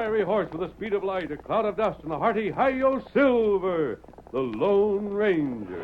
fiery horse with the speed of light, a cloud of dust, and a hearty hi-yo Silver, the Lone Ranger.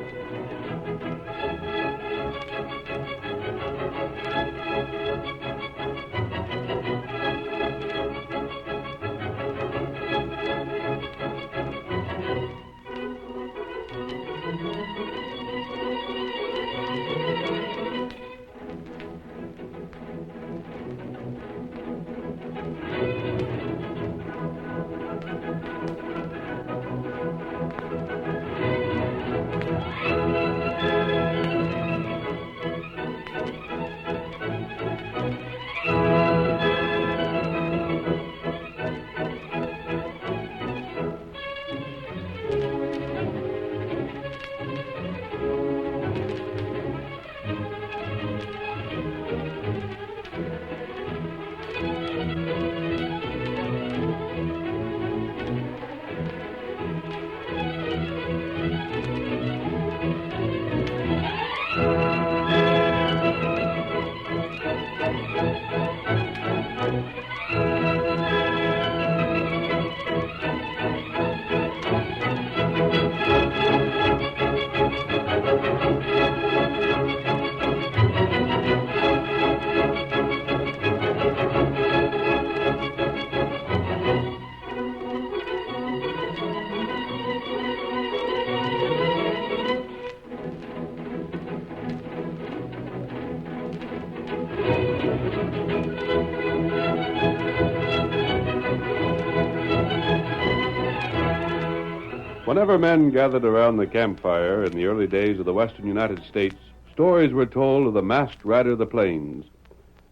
Whenever men gathered around the campfire in the early days of the western United States, stories were told of the masked rider of the plains.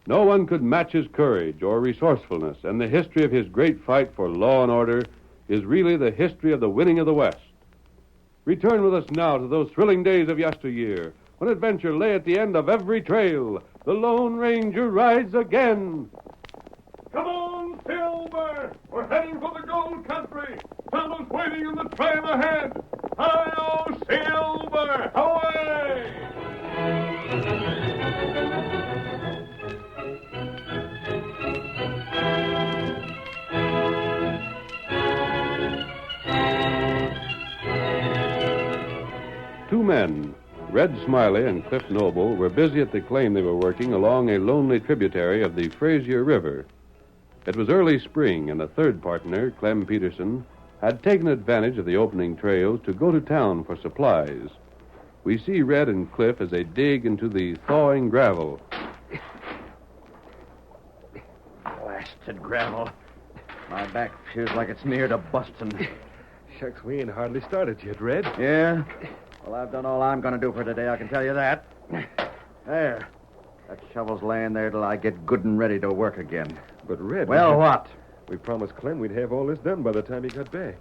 No one could match his courage or resourcefulness, and the history of his great fight for law and order is really the history of the winning of the West. Return with us now to those thrilling days of yesteryear, when adventure lay at the end of every trail. The Lone Ranger rides again. Come on, Silver! We're heading for the gold country. Someone's waiting in the trail ahead. Hi-yo, Silver! Away! Two men, Red Smiley and Cliff Noble, were busy at the claim they were working along a lonely tributary of the Frazier River. It was early spring, and a third partner, Clem Peterson, had taken advantage of the opening trails to go to town for supplies. We see Red and Cliff as they dig into the thawing gravel. Blasted gravel. My back feels like it's near to busting. Shucks, we ain't hardly started yet, Red. Yeah? Well, I've done all I'm going to do for today, I can tell you that. There. That shovel's laying there till I get good and ready to work again. But, Red... Well, what? We promised Clem we'd have all this done by the time he got back.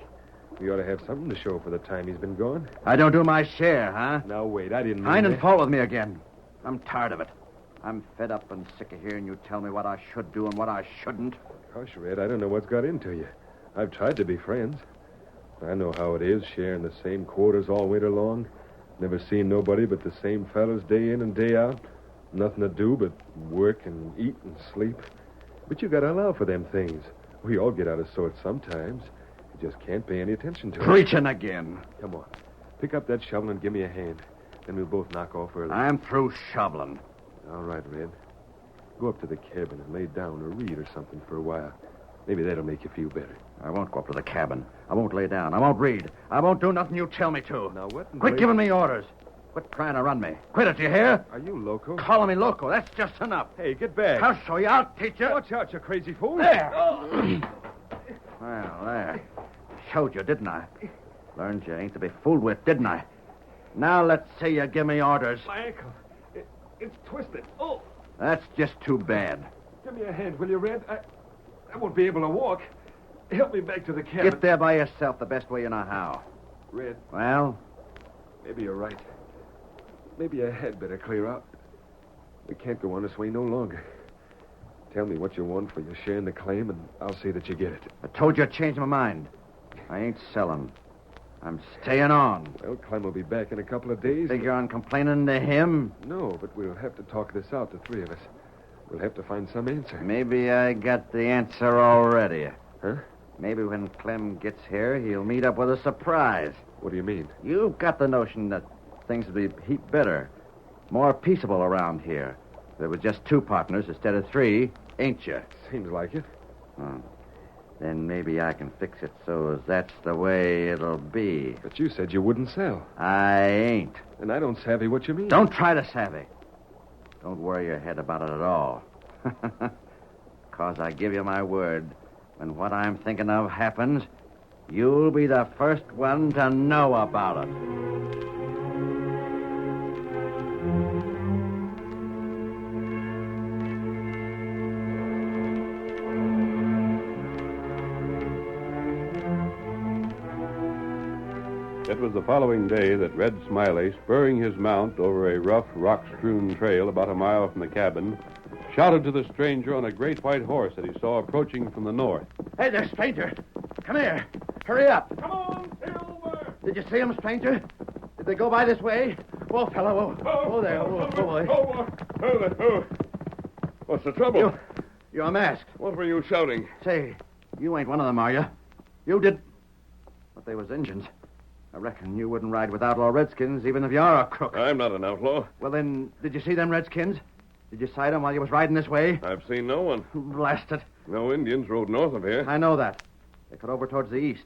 We ought to have something to show for the time he's been gone. I don't do my share, huh? Now, wait, I didn't mean Finding that. fault with me again. I'm tired of it. I'm fed up and sick of hearing you tell me what I should do and what I shouldn't. Gosh, Red, I don't know what's got into you. I've tried to be friends. I know how it is, sharing the same quarters all winter long. Never seeing nobody but the same fellas day in and day out. Nothing to do but work and eat and sleep. But you gotta allow for them things. We all get out of sorts sometimes. You just can't pay any attention to it. Preaching again. Come on. Pick up that shovel and give me a hand. Then we'll both knock off early. I'm through shoveling. All right, Red. Go up to the cabin and lay down or read or something for a while. Maybe that'll make you feel better. I won't go up to the cabin. I won't lay down. I won't read. I won't do nothing you tell me to. Now, what? Quit giving me orders. Quit trying to run me. Quit it, you hear? Are you loco? Calling me loco. That's just enough. Hey, get back. I'll show you. I'll teach you. Watch out, you crazy fool. There. Well, there. Showed you, didn't I? Learned you ain't to be fooled with, didn't I? Now let's see you give me orders. My ankle. It's twisted. Oh. That's just too bad. Give me a hand, will you, Red? I won't be able to walk. Help me back to the cabin. Get there by yourself the best way you know how. Red, Well? maybe you're right. Maybe I had better clear out. We can't go on this way no longer. Tell me what you want for your share in the claim, and I'll see that you get it. I told you I'd changed my mind. I ain't selling. I'm staying on. Well, Clem will be back in a couple of days. Figure on complaining to him? No, but we'll have to talk this out, the three of us. We'll have to find some answer. Maybe I got the answer already. Huh? Maybe when Clem gets here, he'll meet up with a surprise. What do you mean? You've got the notion that things would be a heap better, more peaceable around here. There were just 2 partners instead of 3, ain't you? Seems like it. Oh. Then maybe I can fix it so as that's the way it'll be. But you said you wouldn't sell. I ain't. And I don't savvy what you mean. Don't try to savvy. Don't worry your head about it at all. 'Cause I give you my word, when what I'm thinking of happens, you'll be the first one to know about it. It was the following day that Red Smiley, spurring his mount over a rough, rock-strewn trail about a mile from the cabin, shouted to the stranger on a great white horse that he saw approaching from the north. Hey there, stranger. Come here. Hurry up. Come on, Silver! Did you see 'em, stranger? Did they go by this way? Whoa, fellow. Oh, there. Oh, boy. What's the trouble? You're masked. What were you shouting? Say, you ain't one of them, are you? You did... But they was Injuns. I reckon you wouldn't ride with outlaw redskins, even if you are a crook. I'm not an outlaw. Well, then, did you see them redskins? Did you sight 'em while you was riding this way? I've seen no one. Blast it. No Indians rode north of here. I know that. They cut over towards the east.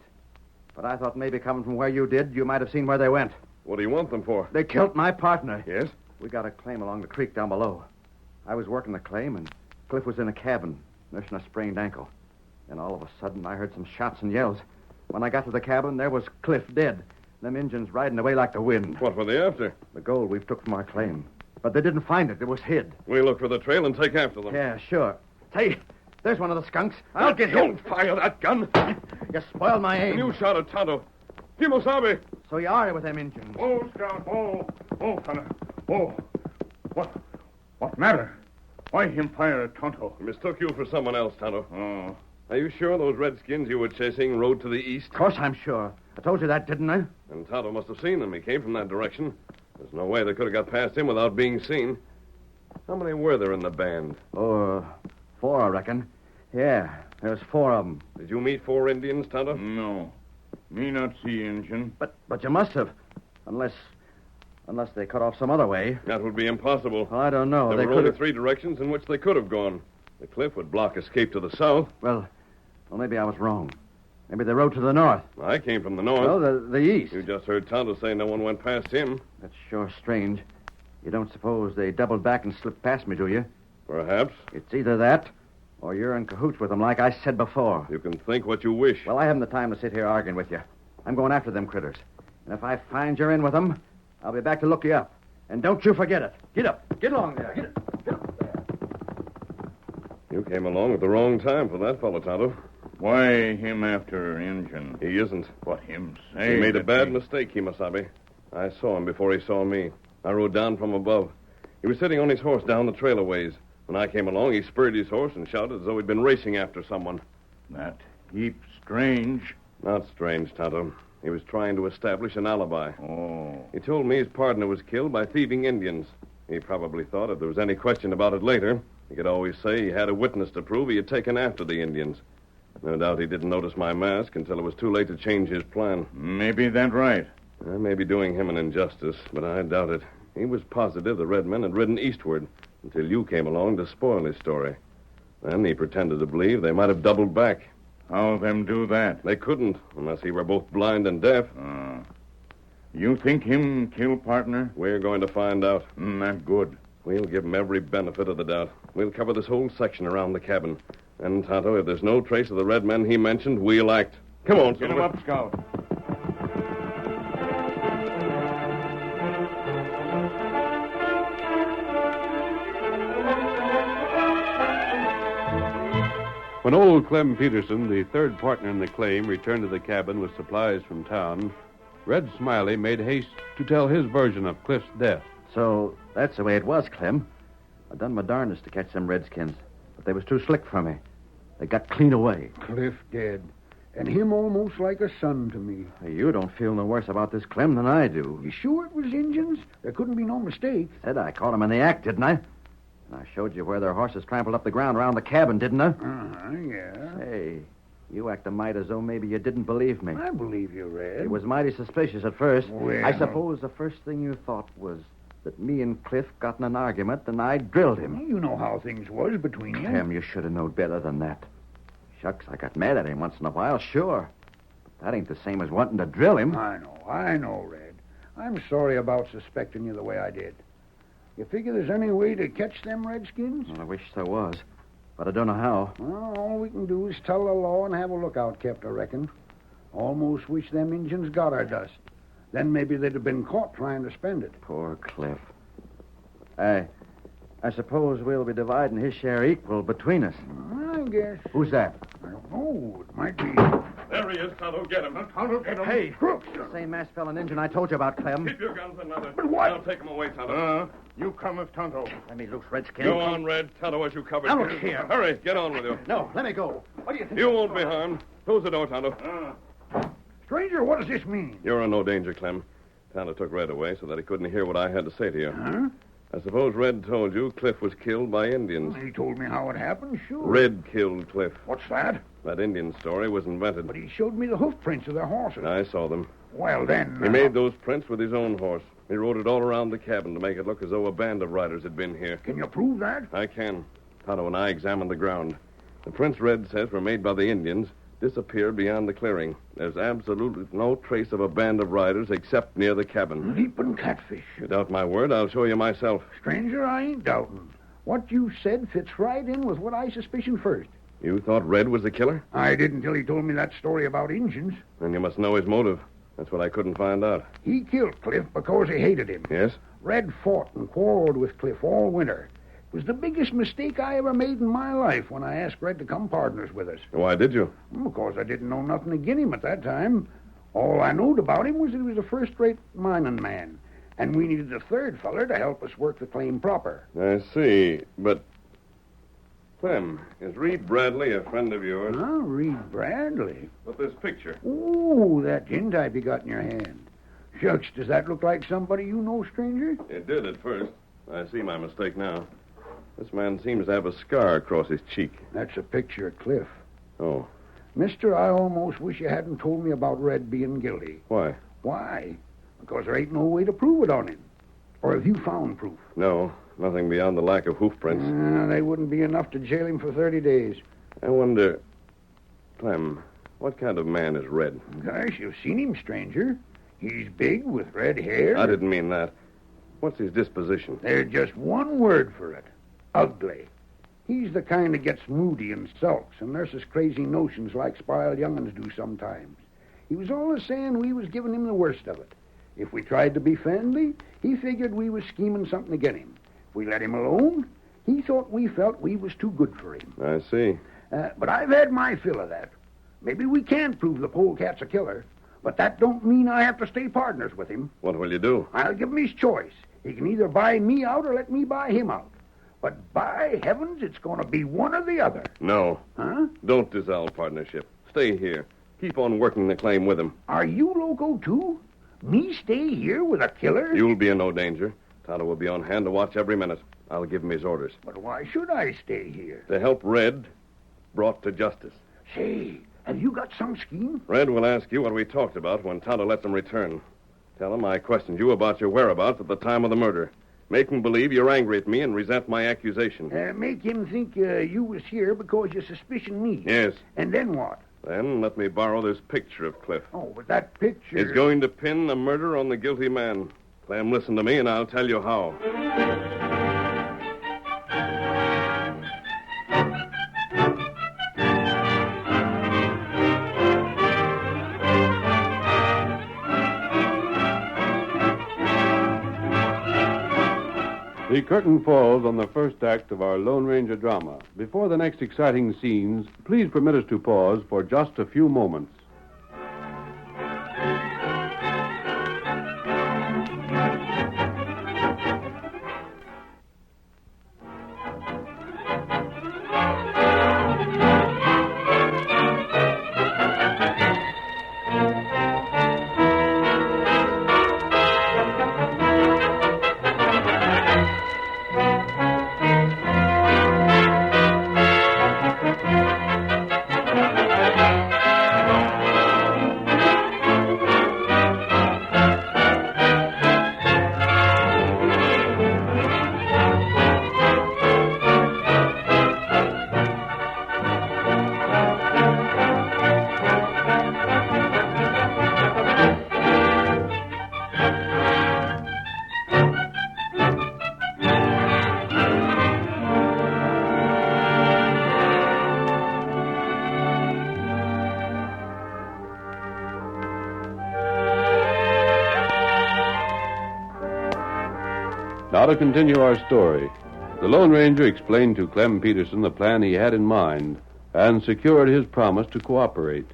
But I thought maybe coming from where you did, you might have seen where they went. What do you want them for? They killed my partner. Yes? We got a claim along the creek down below. I was working the claim, and Cliff was in a cabin, nursing a sprained ankle. Then all of a sudden, I heard some shots and yells. When I got to the cabin, there was Cliff dead. Them Injuns riding away like the wind. What were they after? The gold we've took from our claim. But they didn't find it. It was hid. We look for the trail and take after them. Yeah, sure. Hey, there's one of the skunks. I'll get him. Don't fire that gun. You spoiled my aim. And you shot at Tonto. Kimosabe. So you are with them Injuns. Oh, Scout. Oh, fella. Oh. What matter? Why him fire at Tonto? He mistook you for someone else, Tonto. Oh. Are you sure those redskins you were chasing rode to the east? Of course I'm sure. I told you that, didn't I? And Tonto must have seen them. He came from that direction. There's no way they could have got past him without being seen. How many were there in the band? Oh, 4, I reckon. Yeah, there's 4 of them. Did you meet 4 Indians, Tonto? No. Me not see Injun. But you must have. Unless they cut off some other way. That would be impossible. Well, I don't know. There They were could only have... 3 directions in which they could have gone. The cliff would block escape to the south. Well, maybe I was wrong. Maybe they rode to the north. I came from the north. No, the east. You just heard Tonto say no one went past him. That's sure strange. You don't suppose they doubled back and slipped past me, do you? Perhaps. It's either that, or you're in cahoots with them, like I said before. You can think what you wish. Well, I haven't the time to sit here arguing with you. I'm going after them critters. And if I find you're in with them, I'll be back to look you up. And don't you forget it. Get up. Get along there. Get up there. You came along at the wrong time for that fellow, Tonto. Why him after Injun? He isn't. What him say? He made a that bad he- mistake, Kimasabi. I saw him before he saw me. I rode down from above. He was sitting on his horse down the trail a ways. When I came along, he spurred his horse and shouted as though he'd been racing after someone. That heap strange. Not strange, Tonto. He was trying to establish an alibi. Oh. He told me his partner was killed by thieving Indians. He probably thought if there was any question about it later, he could always say he had a witness to prove he had taken after the Indians. No doubt he didn't notice my mask until it was too late to change his plan. Maybe that right. I may be doing him an injustice, but I doubt it. He was positive the red men had ridden eastward until you came along to spoil his story. Then he pretended to believe they might have doubled back. How them do that? They couldn't, unless he were both blind and deaf. You think him kill partner? We're going to find out. Not good. We'll give him every benefit of the doubt. We'll cover this whole section around the cabin. And, Tonto, if there's no trace of the red men he mentioned, we'll act. Come on, Get him Silver. up, Scout. When old Clem Peterson, the third partner in the claim, returned to the cabin with supplies from town, Red Smiley made haste to tell his version of Cliff's death. So that's the way it was, Clem. I done my darndest to catch them redskins, but they was too slick for me. They got clean away. Cliff dead. And him almost like a son to me. You don't feel no worse about this, Clem, than I do. You sure it was Injuns? There couldn't be no mistake. Said I caught them in the act, didn't I? And I showed you where their horses trampled up the ground around the cabin, didn't I? Yeah. Hey, You act a mite as though maybe you didn't believe me. I believe you, Red. It was mighty suspicious at first. Well. I suppose the first thing you thought was that me and Cliff got in an argument and I drilled him. You know how things was between you. Clem, you should have known better than that. Shucks, I got mad at him once in a while, sure. But that ain't the same as wanting to drill him. I know, Red. I'm sorry about suspecting you the way I did. You figure there's any way to catch them redskins? Well, I wish there was, but I don't know how. Well, all we can do is tell the law and have a lookout kept, I reckon. Almost wish them Injuns got our dust. Then maybe they'd have been caught trying to spend it. Poor Cliff. I suppose we'll be dividing his share equal between us. I guess. Who's that? I don't know. It might be. There he is, Tonto. Get him. Tonto, get him. Hey, Crooks. the same masked felon Injun I told you about, Clem. Keep your guns, another. But what? I'll take him away, Tonto. You come with Tonto. Let me loose, Redskin. Go on, Red. Tonto has you covered. Now, look here. Hurry, get on with you. No, let me go. What do you think? You won't be harmed. Close the door, Tonto. Stranger, what does this mean? You're in no danger, Clem. Tonto took Red away so that he couldn't hear what I had to say to you. Huh? I suppose Red told you Cliff was killed by Indians. He told me how it happened, sure. Red killed Cliff. What's that? That Indian story was invented. But he showed me the hoof prints of their horses. I saw them. Well, then... He made those prints with his own horse. He rode it all around the cabin to make it look as though a band of riders had been here. Can you prove that? I can. Tonto and I examined the ground. The prints Red says were made by the Indians disappeared beyond the clearing. There's absolutely no trace of a band of riders except near the cabin. Leaping catfish. You doubt my word, I'll show you myself. Stranger, I ain't doubting. What you said fits right in with what I suspicioned first. You thought Red was the killer? I didn't till he told me that story about Injuns. Then you must know his motive. That's what I couldn't find out. He killed Cliff because he hated him. Yes? Red fought and quarreled with Cliff all winter. It was the biggest mistake I ever made in my life when I asked Red to come partners with us. Why did you? Because I didn't know nothing again him at that time. All I knowed about him was that he was a first-rate mining man. And we needed a third feller to help us work the claim proper. I see, but... Clem, is Reed Bradley a friend of yours? Huh? Reed Bradley? But this picture. Ooh, that gin type you got in your hand. Shucks, does that look like somebody you know, stranger? It did at first. I see my mistake now. This man seems to have a scar across his cheek. That's a picture of Cliff. Oh. Mister, I almost wish you hadn't told me about Red being guilty. Why? Why? Because there ain't no way to prove it on him. Or have you found proof? No, nothing beyond the lack of hoof prints. They wouldn't be enough to jail him for 30 days. I wonder... Clem, what kind of man is Red? Gosh, you've seen him, stranger. He's big with red hair. I didn't mean that. What's his disposition? There's just one word for it. Ugly. He's the kind that gets moody and sulks and nurses crazy notions like spoiled young'uns do sometimes. He was always saying we was giving him the worst of it. If we tried to be friendly, he figured we was scheming something to get him. If we let him alone, he thought we felt we was too good for him. I see. But I've had my fill of that. Maybe we can prove the polecat's a killer, but that don't mean I have to stay partners with him. What will you do? I'll give him his choice. He can either buy me out or let me buy him out. But by heavens, it's going to be one or the other. No. Huh? Don't dissolve partnership. Stay here. Keep on working the claim with him. Are you loco, too? Me stay here with a killer? You'll be in no danger. Tonto will be on hand to watch every minute. I'll give him his orders. But why should I stay here? To help Red brought to justice. Say, have you got some scheme? Red will ask you what we talked about when Tonto lets him return. Tell him I questioned you about your whereabouts at the time of the murder. Make him believe you're angry at me and resent my accusation. Make him think you was here because you suspicion me. Yes. And then what? Then let me borrow this picture of Cliff. Oh, but that picture... It's going to pin the murder on the guilty man. Clem, listen to me and I'll tell you how. The curtain falls on the first act of our Lone Ranger drama. Before the next exciting scenes, please permit us to pause for just a few moments. Now to continue our story. The Lone Ranger explained to Clem Peterson the plan he had in mind and secured his promise to cooperate.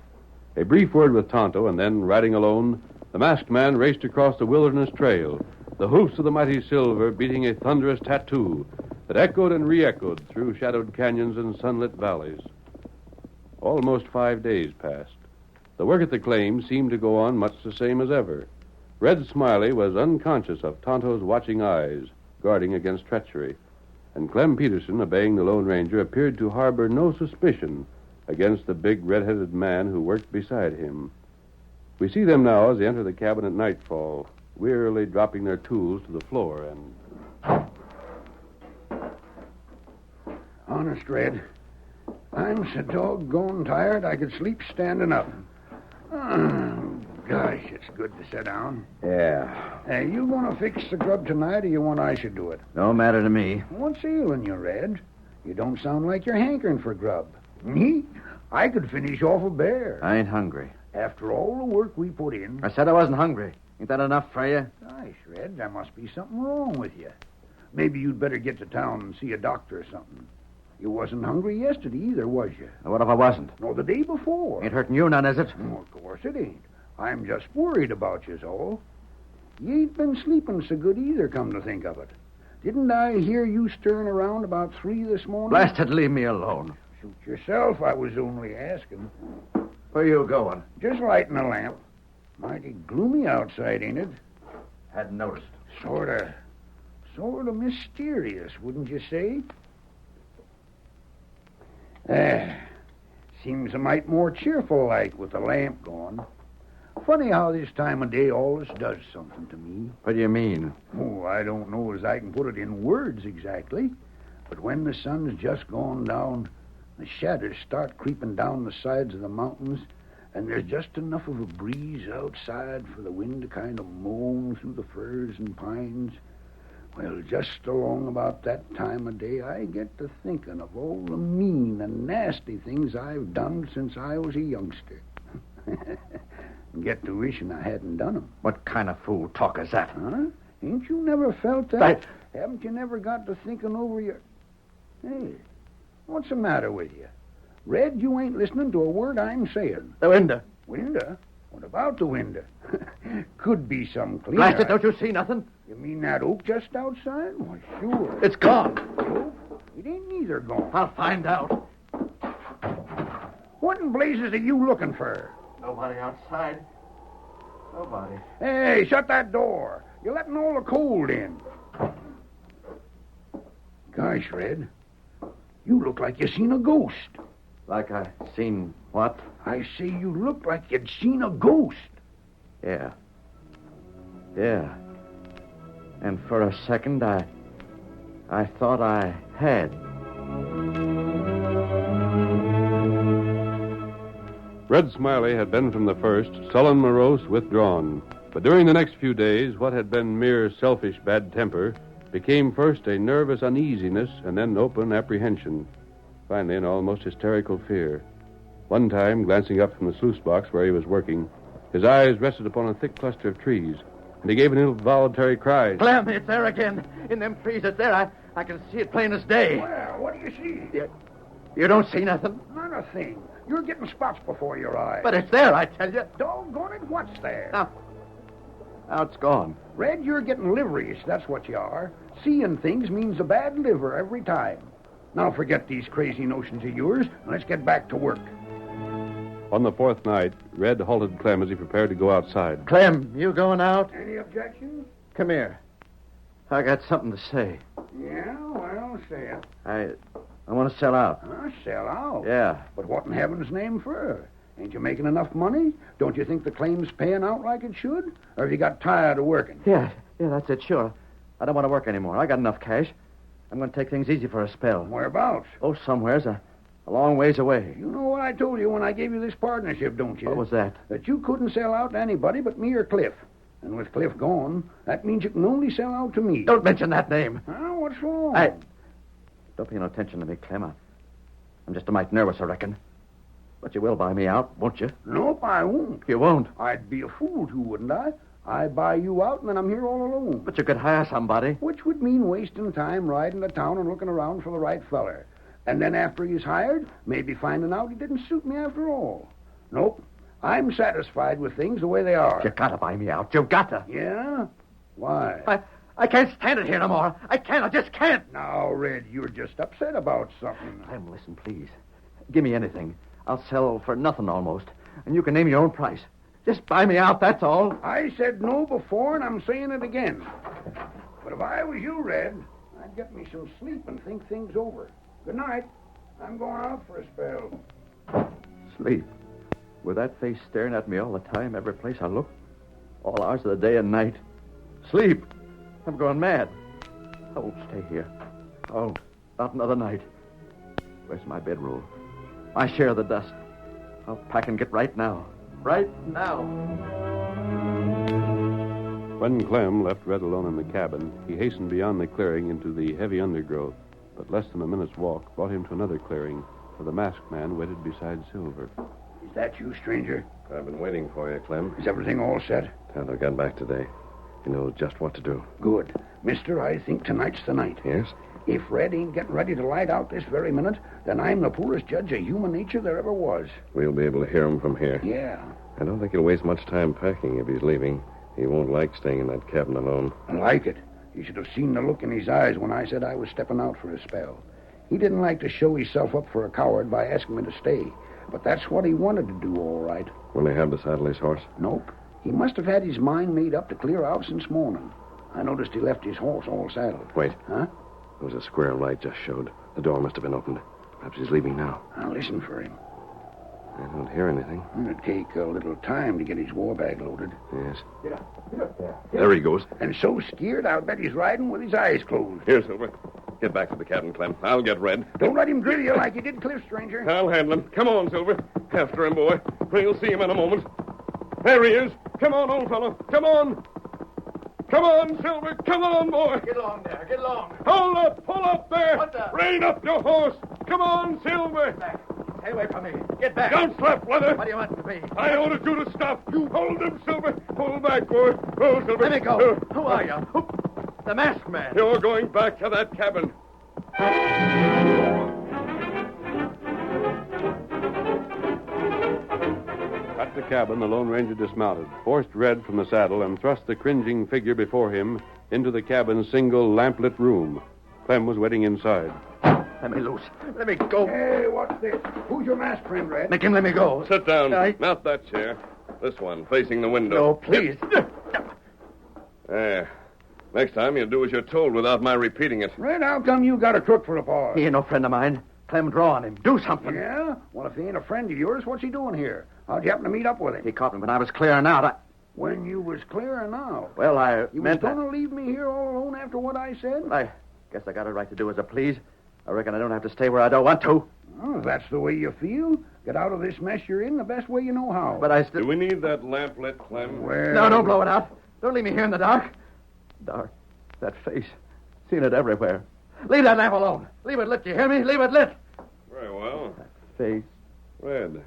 A brief word with Tonto, and then, riding alone, the masked man raced across the wilderness trail, the hoofs of the mighty Silver beating a thunderous tattoo that echoed and re-echoed through shadowed canyons and sunlit valleys. Almost 5 days passed. The work at the claim seemed to go on much the same as ever. Red Smiley was unconscious of Tonto's watching eyes, guarding against treachery, and Clem Peterson, obeying the Lone Ranger, appeared to harbor no suspicion against the big red-headed man who worked beside him. We see them now as they enter the cabin at nightfall, wearily dropping their tools to the floor and... Honest, Red, I'm so doggone tired I could sleep standing up. Oh, gosh, it's good to sit down. Yeah. Hey, you want to fix the grub tonight, or you want I should do it? No matter to me. What's ailing you, Red? You don't sound like you're hankering for grub. Me? I could finish off a bear. I ain't hungry. After all the work we put in... I said I wasn't hungry. Ain't that enough for you? Gosh, Red, there must be something wrong with you. Maybe you'd better get to town and see a doctor or something. You wasn't hungry yesterday either, was you? What if I wasn't? No, the day before. Ain't hurting you none, is it? Oh, of course it ain't. I'm just worried about you, all. You ain't been sleeping so good either, come to think of it. Didn't I hear you stirring around about 3 this morning? Blasted, leave me alone. Suit yourself, I was only asking. Where you going? Just lighting a lamp. Mighty gloomy outside, ain't it? Hadn't noticed. Sort of mysterious, wouldn't you say? Seems a mite more cheerful like with the lamp going. Funny how this time of day always does something to me. What do you mean? Oh, I don't know as I can put it in words exactly. But when the sun's just gone down, the shadows start creeping down the sides of the mountains, and there's just enough of a breeze outside for the wind to kind of moan through the firs and pines. Well, just along about that time of day, I get to thinking of all the mean and nasty things I've done since I was a youngster. Get to wishing I hadn't done 'em. What kind of fool talk is that? Huh? Ain't you never felt that? Haven't you never got to thinking over your... Hey, what's the matter with you? Red, you ain't listening to a word I'm saying. The window. Window? What about the window? Could be some cleaner. Blast it, don't you see nothing? You mean that oak just outside? Why, sure. It's gone. Oak? It ain't neither gone. I'll find out. What in blazes are you looking for? Nobody outside. Nobody. Hey, shut that door. You're letting all the cold in. Gosh, Red, you look like you seen a ghost. Like I seen what? I say you look like you'd seen a ghost. Yeah. Yeah. And for a second, I thought I had. Red Smiley had been from the first sullen, morose, withdrawn. But during the next few days, what had been mere selfish bad temper became first a nervous uneasiness and then open apprehension. Finally, an almost hysterical fear. One time, glancing up from the sluice box where he was working, his eyes rested upon a thick cluster of trees, and he gave an involuntary cry. Clem, it's there again. In them trees, it's there. I can see it plain as day. Well, what do you see? You don't see nothing? Not a thing. You're getting spots before your eyes. But it's there, I tell you. Doggone it, what's there? Now it's gone. Red, you're getting liverish, that's what you are. Seeing things means a bad liver every time. Now forget these crazy notions of yours, and let's get back to work. On the fourth night, Red halted Clem as he prepared to go outside. Clem, you going out? Any objections? Come here. I got something to say. Yeah, well, say it. I want to sell out. Sell out? Yeah. But what in heaven's name for? Ain't you making enough money? Don't you think the claim's paying out like it should? Or have you got tired of working? Yeah, that's it, sure. I don't want to work anymore. I got enough cash. I'm going to take things easy for a spell. Whereabouts? Oh, somewheres. A long ways away. You know what I told you when I gave you this partnership, don't you? What was that? That you couldn't sell out to anybody but me or Cliff. And with Cliff gone, that means you can only sell out to me. Don't mention that name. What's wrong? Don't pay no attention to me, Clem. I'm just a mite nervous, I reckon. But you will buy me out, won't you? Nope, I won't. You won't? I'd be a fool to, wouldn't I? I buy you out, and then I'm here all alone. But you could hire somebody. Which would mean wasting time riding to town and looking around for the right feller. And then after he's hired, maybe finding out he didn't suit me after all. Nope. I'm satisfied with things the way they are. You gotta buy me out. You gotta. Yeah? Why? I can't stand it here no more. I can't. I just can't. Now, Red, you're just upset about something. Clem, listen, please. Give me anything. I'll sell for nothing almost. And you can name your own price. Just buy me out, that's all. I said no before, and I'm saying it again. But if I was you, Red, I'd get me some sleep and think things over. Good night. I'm going out for a spell. Sleep. With that face staring at me all the time, every place I look. All hours of the day and night. Sleep. I'm going mad. I won't stay here. Oh, not another night. Where's my bedroll? My share of the dust. I'll pack and get right now. Right now. When Clem left Red alone in the cabin, he hastened beyond the clearing into the heavy undergrowth. But less than a minute's walk brought him to another clearing, where the masked man waited beside Silver. Is that you, stranger? I've been waiting for you, Clem. Is everything all set? Tyler got back today. He knows just what to do. Good. Mister, I think tonight's the night. Yes? If Red ain't getting ready to light out this very minute, then I'm the poorest judge of human nature there ever was. We'll be able to hear him from here. Yeah. I don't think he'll waste much time packing if he's leaving. He won't like staying in that cabin alone. I like it. You should have seen the look in his eyes when I said I was stepping out for a spell. He didn't like to show himself up for a coward by asking me to stay. But that's what he wanted to do, all right. Will he have to saddle his horse? Nope. He must have had his mind made up to clear out since morning. I noticed he left his horse all saddled. Wait. Huh? There was a square of light just showed. The door must have been opened. Perhaps he's leaving now. I'll listen for him. I don't hear anything. It'll take a little time to get his war bag loaded. Yes. Get up. Get up there. There he goes. And so scared, I'll bet he's riding with his eyes closed. Here, Silver. Get back to the cabin, Clem. I'll get Red. Don't let him drill you like you did Cliff, stranger. I'll handle him. Come on, Silver. After him, boy. We'll see him in a moment. There he is. Come on, old fellow. Come on. Come on, Silver. Come on, boy. Get along there. Get along. Hold up. Pull up there. What the? Rein up your horse. Come on, Silver. Back. Stay away from me. Get back. Don't slap, Leather. What do you want to be? I ordered you to stop. You hold him, Silver. Pull back, boy. Oh, Silver. Let me go. Who are you? Who? The masked man. You're going back to that cabin. At the cabin, the Lone Ranger dismounted, forced Red from the saddle, and thrust the cringing figure before him into the cabin's single lamplit room. Clem was waiting inside. Let me loose. Let me go. Hey, what's this? Who's your masked friend, Red? Make him let me go. Sit down. I- Not that chair. This one, facing the window. No, please. There. Next time, you'll do as you're told without my repeating it. Red, how come you got a crook for a paw? He ain't no friend of mine. Clem, draw on him. Do something. Yeah? Well, if he ain't a friend of yours, what's he doing here? How'd you happen to meet up with him? He caught me when I was clearing out. When you was clearing out. Well, I You was meant going to leave me here all alone after what I said? I guess I got a right to do as I please. I reckon I don't have to stay where I don't want to. Oh, if that's the way you feel. Get out of this mess you're in the best way you know how. But I Do still... we need that lamp lit, Clem? Well... No, don't blow it out. Don't leave me here in the dark. Dark. That face. Seen it everywhere. Leave that lamp alone. Leave it lit, you hear me? Leave it lit. Very well. Face. Red,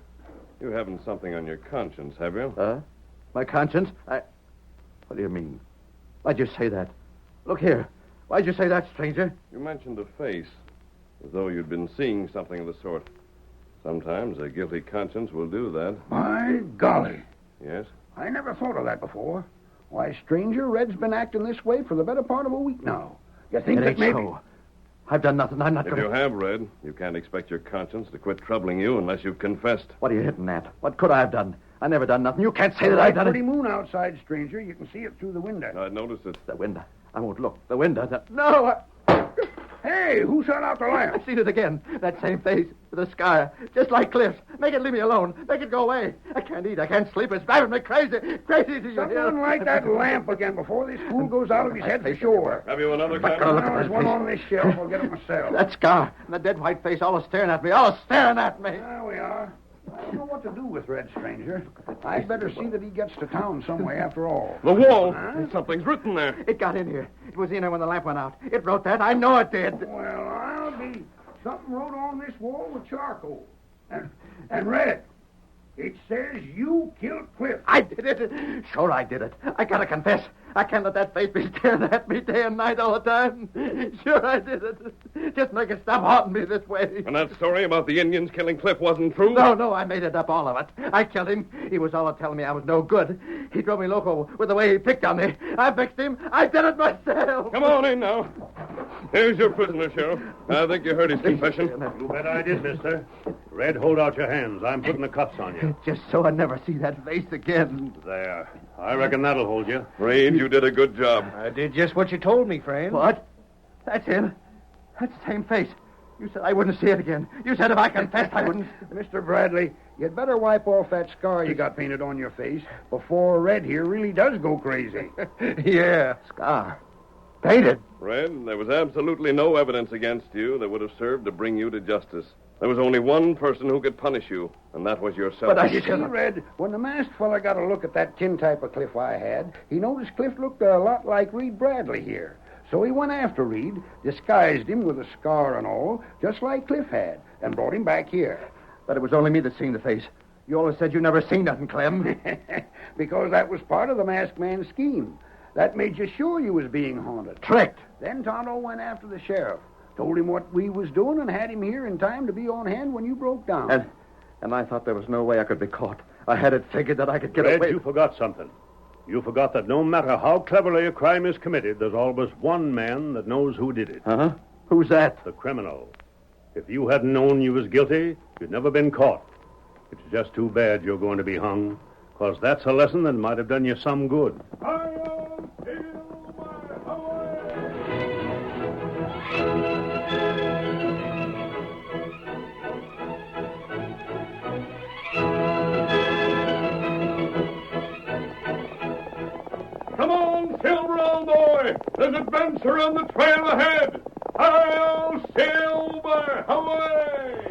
you haven't something on your conscience, have you? Huh? My conscience? What do you mean? Why'd you say that? Look here. Why'd you say that, stranger? You mentioned a face, as though you'd been seeing something of the sort. Sometimes a guilty conscience will do that. My golly. Yes? I never thought of that before. Why, stranger, Red's been acting this way for the better part of a week now. You think It that ain't maybe... so. I've done nothing. I'm not If going you have, Red, you can't expect your conscience to quit troubling you unless you've confessed. What are you hitting at? What could I have done? I never done nothing. You can't say that Right, I've done pretty it. moon outside, stranger. You can see it through the window. I noticed it. The window. I won't look. The window. No, Hey, who shut out the lamp? I've seen it again. That same face with the scar. Just like Cliff's. Make it leave me alone. Make it go away. I can't eat. I can't sleep. It's driving me crazy. Crazy, do you hear? Someone light that lamp again before this fool goes out of his head for sure. Have you another, But Clem? look at There's that one face. on this shelf. I'll get it myself. That scar and the dead white face all staring at me. All staring at me. There we are. I don't know what to do with Red, stranger. I'd better see that he gets to town some way after all. The wall. Huh? Something's written there. It got in here. It was in there when the lamp went out. It wrote that. I know it did. Well, I'll be... Something wrote on this wall with charcoal. And Red, It says you killed Cliff. I did it. Sure, I did it. I gotta confess. I can't let that face be staring at me day and night all the time. Sure, I did it. Just make it stop haunting me this way. And that story about the Indians killing Cliff wasn't true? No, I made it up, all of it. I killed him. He was all telling me I was no good. He drove me loco with the way he picked on me. I fixed him. I did it myself. Come on in now. Here's your prisoner, Sheriff. I think you heard his confession. You bet I did, mister. Red, hold out your hands. I'm putting the cuffs on you. Just so I never see that face again. There. I reckon that'll hold you. Reed, you did a good job. I did just what you told me, friend. What? That's him. That's the same face. You said I wouldn't see it again. You said if I confessed, I wouldn't. Mr. Bradley, you'd better wipe off that scar you got painted on your face before Red here really does go crazy. Yeah. Scar. Painted. Red, there was absolutely no evidence against you that would have served to bring you to justice. There was only one person who could punish you, and that was yourself. But I You see, Red, when the masked fella got a look at that tin type of Cliff I had, he noticed Cliff looked a lot like Reed Bradley here. So he went after Reed, disguised him with a scar and all, just like Cliff had, and brought him back here. But it was only me that seen the face. You always said you never seen nothing, Clem. Because that was part of the masked man's scheme. That made you sure you was being haunted. Tricked. Then Tonto went after the sheriff, told him what we was doing, and had him here in time to be on hand when you broke down. And I thought there was no way I could be caught. I had it figured that I could get Red, away. you forgot something. You forgot that no matter how cleverly a crime is committed, there's always one man that knows who did it. Huh? Who's that? The criminal. If you hadn't known you was guilty, you'd never been caught. It's just too bad you're going to be hung, 'cause that's a lesson that might have done you some good. Come on, Silver, old boy. There's adventure on the trail ahead. Hi-yo, Silver, away!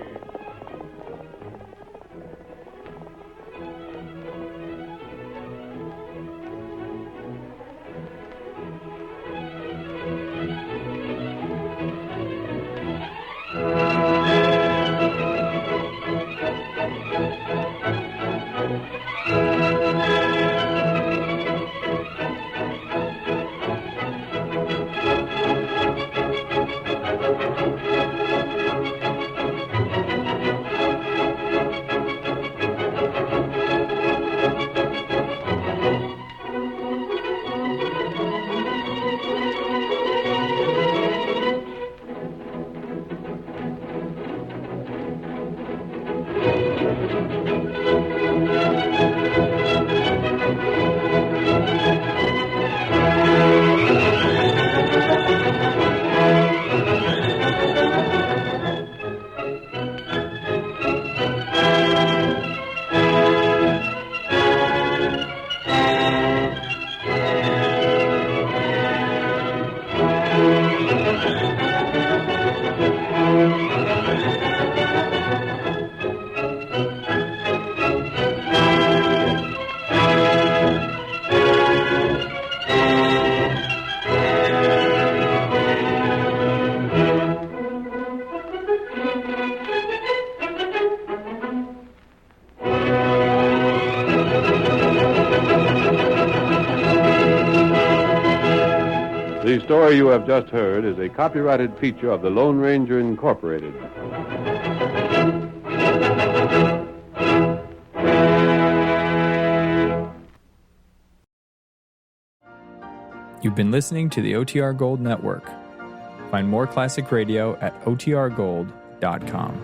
The story you have just heard is a copyrighted feature of the Lone Ranger Incorporated. You've been listening to the OTR Gold Network. Find more classic radio at otrgold.com.